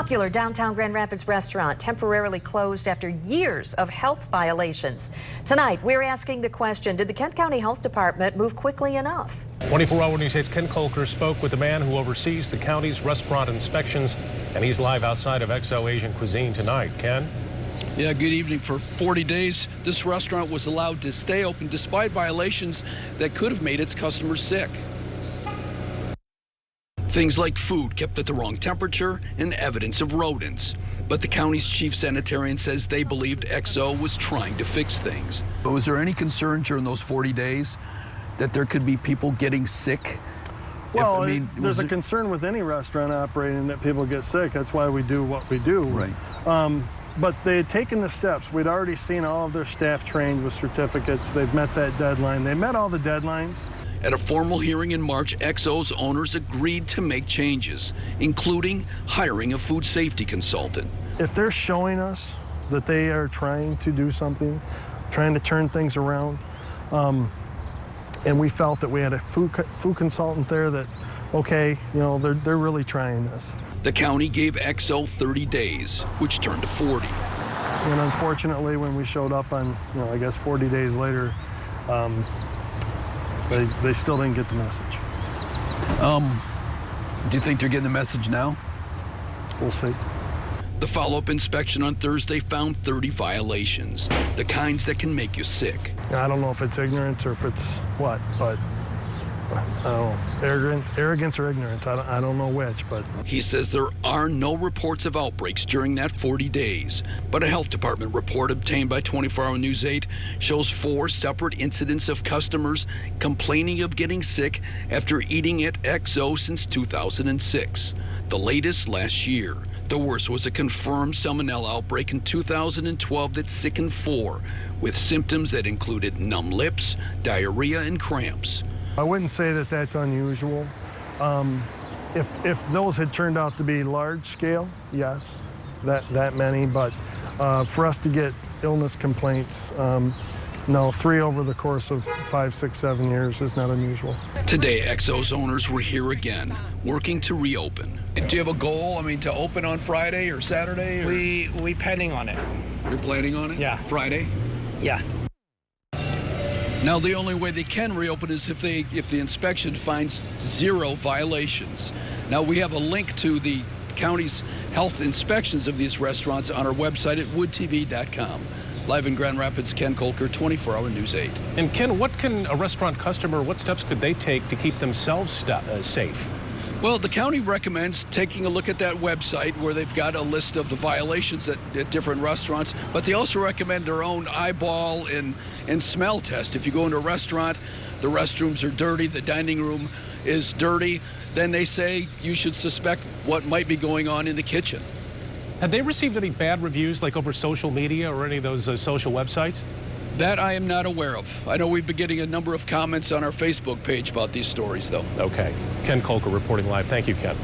popular downtown Grand Rapids restaurant temporarily closed after years of health violations. Tonight, we're asking the question, did the Kent County Health Department move quickly enough? 24-Hour News 8's Ken Kolker spoke with the man who oversees the county's restaurant inspections, and he's live outside of XO Asian Cuisine tonight. Ken? Yeah, good evening. For 40 days, this restaurant was allowed to stay open despite violations that could have made its customers sick. Things like food kept at the wrong temperature and evidence of rodents. But the county's chief sanitarian says they believed XO was trying to fix things. But was there any concern during those 40 days that there could be people getting sick? Well, there's a concern with any restaurant operating that people get sick. That's why we do what we do. Right. But they had taken the steps. We'd already seen all of their staff trained with certificates. They've met that deadline. They met all the deadlines. At a formal hearing in March, XO's owners agreed to make changes, including hiring a food safety consultant. If they're showing us that they are trying to do something, trying to turn things around, and we felt that we had a food consultant there that, okay, you know, they're really trying this. The county gave XO 30 days, which turned to 40. And unfortunately, when we showed up on, I guess 40 days later, they still didn't get the message. Do you think they're getting the message now? We'll see. The follow-up inspection on Thursday found 30 violations, the kinds that can make you sick. I don't know if it's ignorance or if it's what, but I don't know. Arrogance or ignorance, I don't know which, but... He says there are no reports of outbreaks during that 40 days, but a health department report obtained by 24-Hour News 8 shows 4 separate incidents of customers complaining of getting sick after eating at XO since 2006, the latest last year. The worst was a confirmed salmonella outbreak in 2012 that sickened 4, with symptoms that included numb lips, diarrhea, and cramps. I wouldn't say that that's unusual. If those had turned out to be large scale, yes, that many, but for us to get illness complaints, no, 3 over the course of 5, 6, 7 years is not unusual. Today, XO's owners were here again, working to reopen. Do you have a goal, to open on Friday or Saturday? Or? We pending on it. You're planning on it? Yeah. Friday? Yeah. Now, the only way they can reopen is if the inspection finds 0 violations. Now, we have a link to the county's health inspections of these restaurants on our website at woodtv.com. Live in Grand Rapids, Ken Kolker, 24-Hour News 8. And Ken, what can a restaurant customer, what steps could they take to keep themselves safe? Well, the county recommends taking a look at that website where they've got a list of the violations at different restaurants, but they also recommend their own eyeball and smell test. If you go into a restaurant, the restrooms are dirty, the dining room is dirty, then they say you should suspect what might be going on in the kitchen. Have they received any bad reviews, like over social media or any of those social websites? That I am not aware of. I know we've been getting a number of comments on our Facebook page about these stories, though. Okay. Ken Kolker reporting live. Thank you, Ken.